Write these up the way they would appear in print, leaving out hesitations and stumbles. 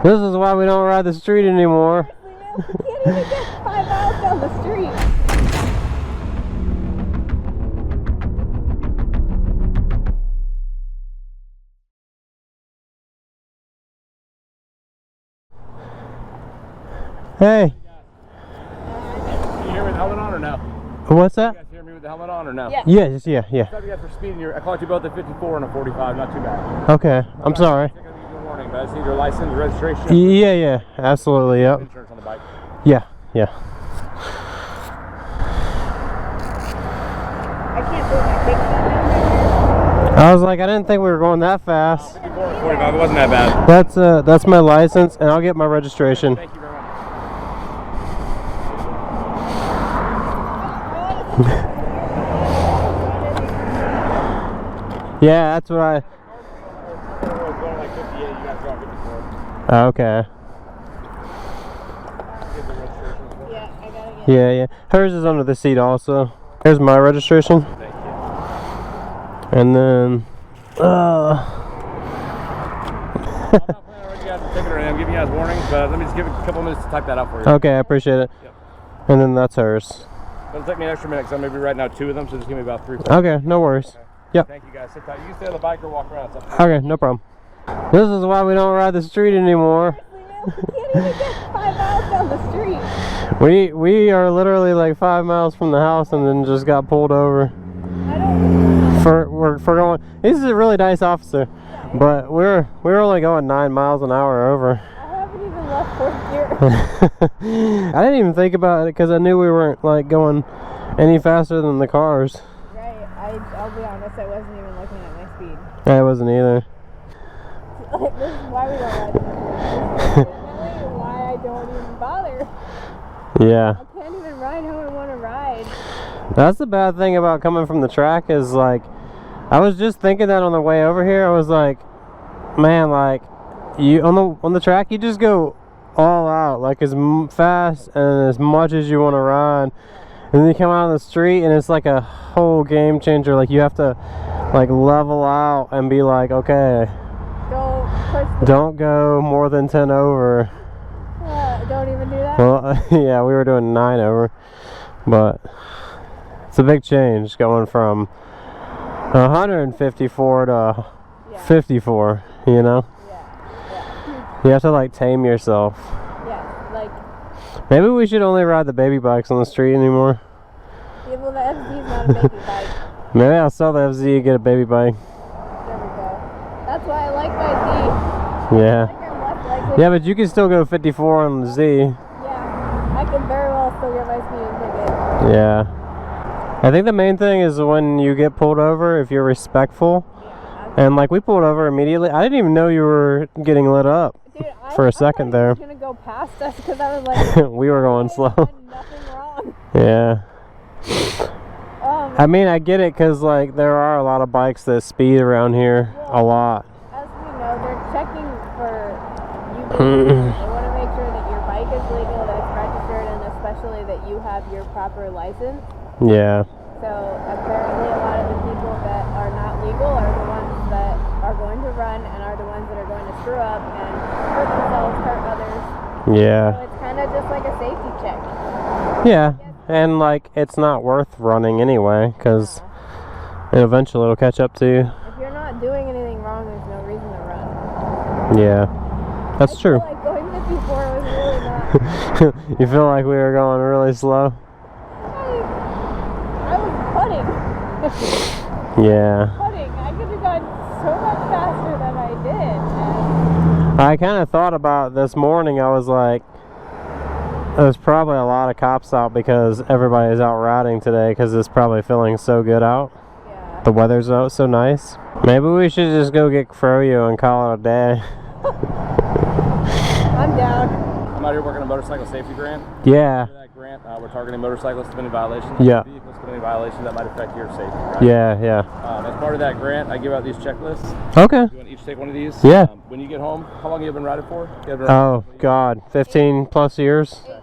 This is why we don't ride the street anymore. We can't even get 5 miles down the street. Hey. Can you hear me with the helmet on or no? What's that? You guys hear me with the helmet on or no? Yeah. Yes, yeah. Sorry you guys for speeding. I caught you both at 54 and a 45, not too bad. Okay, I'm sorry. I'm going to give you a warning, but I just need your license, your registration. Yeah, absolutely, yep. Insurance on the bike. Yeah. I can't believe I picked that down. I was like, I didn't think we were going that fast. 54 and 45, it wasn't that bad. That's my license, and I'll get my registration. Thank you very much. Yeah, that's what I... Going like 58, you guys go on 54. Okay. Give the registration. Yeah, I gotta get Yeah. Hers is under the seat also. Here's my registration. Thank you. And then... I'm not planning on writing you guys a ticket or anything. I'm giving you guys warnings, but let me just give it a couple minutes to type that out for you. Okay, I appreciate it. Yep. And then that's hers. It'll take me an extra minute because I'm going to be writing out 2 of them, so just give me about 3. Okay, no worries. Okay. Yep. Thank you guys. Sit tight. You can stay on the bike or walk around. It's up to you. Okay, no problem. This is why we don't ride the street anymore. We can't even get 5 miles down the street. We are literally like 5 miles from the house and then just got pulled over. I don't For going. He's a really nice officer, but we were only going 9 miles an hour over. I haven't even left fourth gear. I didn't even think about it because I knew we weren't like going any faster than the cars. Right, I'll be honest, I wasn't even looking at my speed. I wasn't either. Like, this is why we don't ride the street. This is why I don't even bother. Yeah. I can't even ride how I want to ride. That's the bad thing about coming from the track is like, I was just thinking that on the way over here. I was like, man, like you on the track, you just go all out, like as fast and as much as you want to ride. And then you come out on the street and it's like a whole game changer. Like you have to like level out and be like, okay, don't go more than 10 over. Don't even do that? Well, yeah, we were doing 9 over, but it's a big change going from 154 to 54, you know? Yeah. You have to like tame yourself. Yeah, like... Maybe we should only ride the baby bikes on the street anymore. Yeah, well, the FZ's not a baby bike. Maybe I'll sell the FZ and get a baby bike. There we go. That's why I like my Z. Yeah. I think I'm less likely. Yeah, but you can still go 54 on the Z. Yeah, I can very well still get my speeding ticket. Yeah. I think the main thing is when you get pulled over, if you're respectful. Yeah, And like we pulled over immediately. I didn't even know you were getting lit up. dude, for a second there. I was gonna go past us because I was like, we were going slow. I did nothing wrong. Yeah. I mean, I get it because like there are a lot of bikes that speed around here a lot. As we know, they're checking for you. They want to make sure that your bike is legal, that it's registered, and especially that you have your proper license. Yeah. So apparently a lot of the people that are not legal are the ones that are going to run and are the ones that are going to screw up and hurt themselves, hurt others. Yeah. So it's kind of just like a safety check. Yeah. And like it's not worth running anyway because eventually it'll catch up to you. If you're not doing anything wrong, there's no reason to run. Yeah. That's true. I feel like going 54 was really not... You feel like we were going really slow? I was putting. Yeah. Putting. I could have gone so much faster than I did. And I kind of thought about this morning. I was like, there's probably a lot of cops out because everybody's out riding today because it's probably feeling so good out. yeah. The weather's out so nice. Maybe we should just go get Froyo and call it a day. I'm down. I'm out here working a motorcycle safety grant. Yeah. Under that grant, we're targeting motorcyclists committing violations. Yeah. Vehicles committing violations that might affect your safety. Right? Yeah. As part of that grant, I give out these checklists. Okay. You want to each take one of these? Yeah. When you get home, how long have you been riding for? Oh God, 15 plus years. 8 years.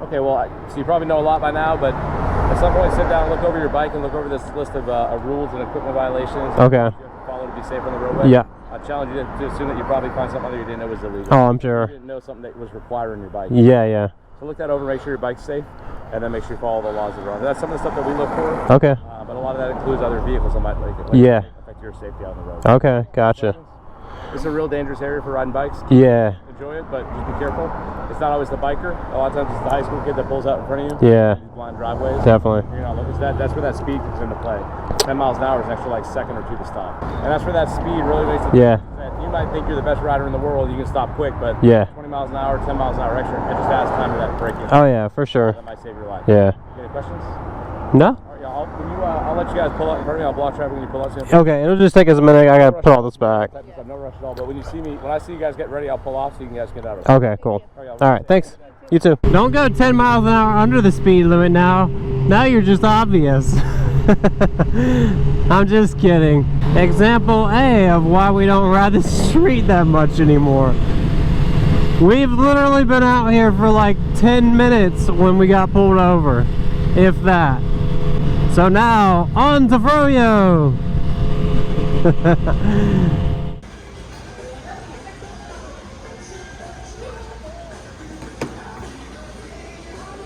Okay, well, so you probably know a lot by now, but at some point sit down, look over your bike, and look over this list of rules and equipment violations. Okay. You have to follow follow to be safe on the roadway. Yeah. I challenge you to assume that you probably find something that you didn't know was illegal. Oh, I'm sure. You didn't know something that was required on your bike. Yeah, yeah. So look that over, make sure your bike's safe, and then make sure you follow the laws of the road. That's some of the stuff that we look for. Okay. But a lot of that includes other vehicles that might affect your safety out on the road. Okay, gotcha. It's a real dangerous area for riding bikes. Yeah. Enjoy it, but just be careful. It's not always the biker. A lot of times it's the high school kid that pulls out in front of you. Yeah. These blind driveways. Definitely. You're not looking at that. That's where that speed comes into play. 10 miles an hour is an extra like second or two to stop. And that's where that speed really makes it. Yeah. You might think you're the best rider in the world. You can stop quick, but 20 miles an hour, 10 miles an hour extra, it just adds time to that braking. Oh yeah, for sure. That might save your life. Yeah. Any questions? No. All right, yeah, I'll let you guys pull up in front of me. I'll block traffic when you pull up. Okay, it'll just take us a minute. I gotta put all this back. No rush at all. But when I see you guys get ready, I'll pull off so you guys get out. Okay, cool. All right, thanks. You too. Don't go 10 miles an hour under the speed limit now. Now you're just obvious. I'm just kidding. Example A of why we don't ride the street that much anymore. We've literally been out here for like 10 minutes when we got pulled over, if that. So now, on to Froyo!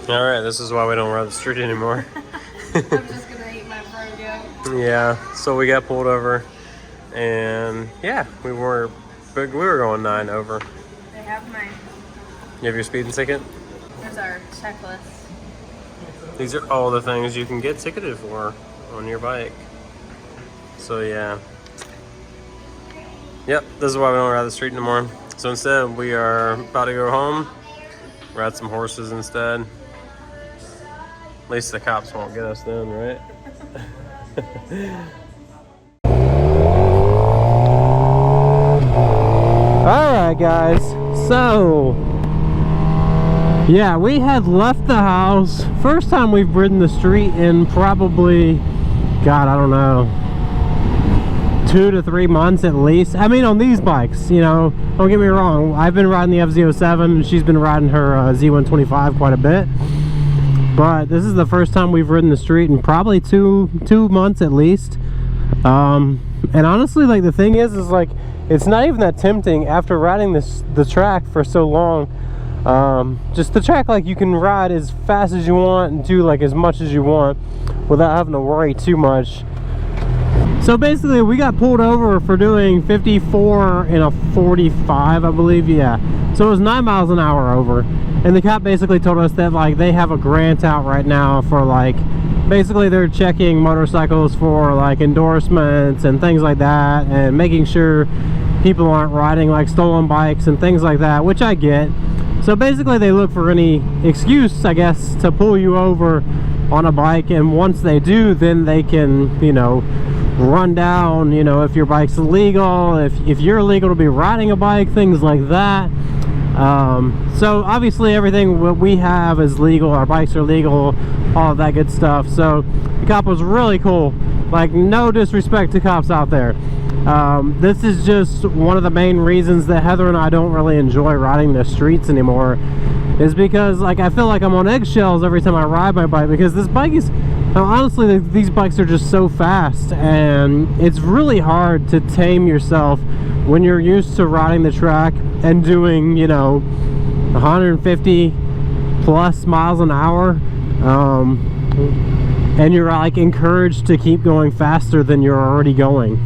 Alright, this is why we don't ride the street anymore. I'm just gonna eat my Froyo. Yeah, so we got pulled over, and yeah, we were going 9 over. I have mine. You have your speeding ticket? There's our checklist. These are all the things you can get ticketed for on your bike. So yeah. Yep, this is why we don't ride the street anymore. So instead, we are about to go home, ride some horses instead. At least the cops won't get us then, right? Alright guys, so yeah, we had left the house. First time we've ridden the street in probably, God, I don't know, 2 to 3 months at least. I mean, on these bikes, you know, don't get me wrong, I've been riding the FZ07 and she's been riding her Z125 quite a bit. But this is the first time we've ridden the street in probably two months at least. And honestly, like, the thing is like, it's not even that tempting after riding the track for so long. Just the track, like, you can ride as fast as you want and do like as much as you want without having to worry too much. So basically we got pulled over for doing 54 in a 45, I believe. Yeah, so it was 9 miles an hour over, and the cop basically told us that like they have a grant out right now for like, basically they're checking motorcycles for like endorsements and things like that, and making sure people aren't riding like stolen bikes and things like that, which I get. So basically they look for any excuse, I guess, to pull you over on a bike, and once they do, then they can, you know, run down, you know, if your bike's illegal, if you're illegal to be riding a bike, things like that. So obviously everything what we have is legal, our bikes are legal, all of that good stuff. So the cop was really cool. Like, no disrespect to cops out there. This is just one of the main reasons that Heather and I don't really enjoy riding the streets anymore, is because like I feel like I'm on eggshells every time I ride my bike, because this bike is, honestly, these bikes are just so fast, and it's really hard to tame yourself when you're used to riding the track and doing, you know, 150 plus miles an hour, and you're like encouraged to keep going faster than you're already going.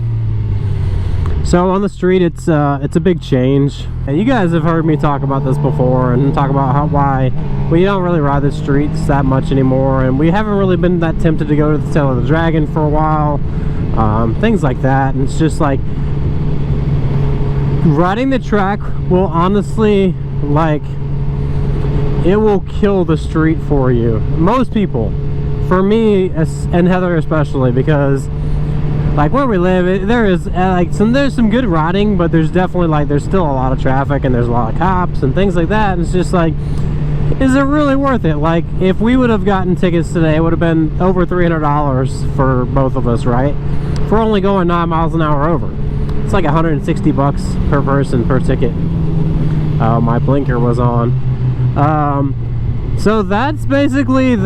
So on the street, it's a big change. And you guys have heard me talk about this before, and talk about why we don't really ride the streets that much anymore, and we haven't really been that tempted to go to the Tail of the Dragon for a while, things like that. And it's just like, riding the track will honestly, like, it will kill the street for you. Most people, for me and Heather especially, because like where we live, there's some good riding, but there's definitely like, there's still a lot of traffic and there's a lot of cops and things like that. And it's just like, is it really worth it? Like, if we would have gotten tickets today, it would have been over $300 for both of us, right? For only going 9 miles an hour over. It's like 160 bucks per person per ticket. My blinker was on. So that's basically, two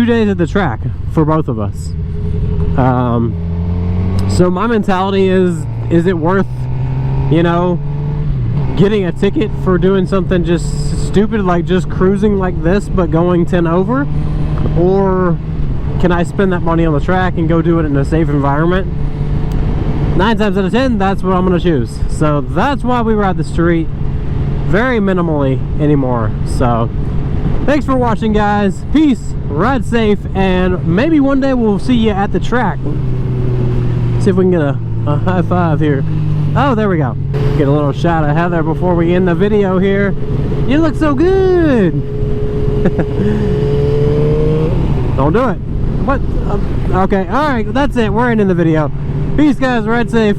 days at the track for both of us. So my mentality is it worth, you know, getting a ticket for doing something just stupid like just cruising like this but going 10 over? Or can I spend that money on the track and go do it in a safe environment? 9 times out of 10, that's what I'm going to choose. So that's why we ride the street very minimally anymore. So thanks for watching, guys. Peace, ride safe, and maybe one day we'll see you at the track. See if we can get a high five here. Oh, there we go. Get a little shot of Heather before we end the video here. You look so good. Don't do it. What? Okay, alright, that's it. We're ending the video. Peace, guys. Ride safe.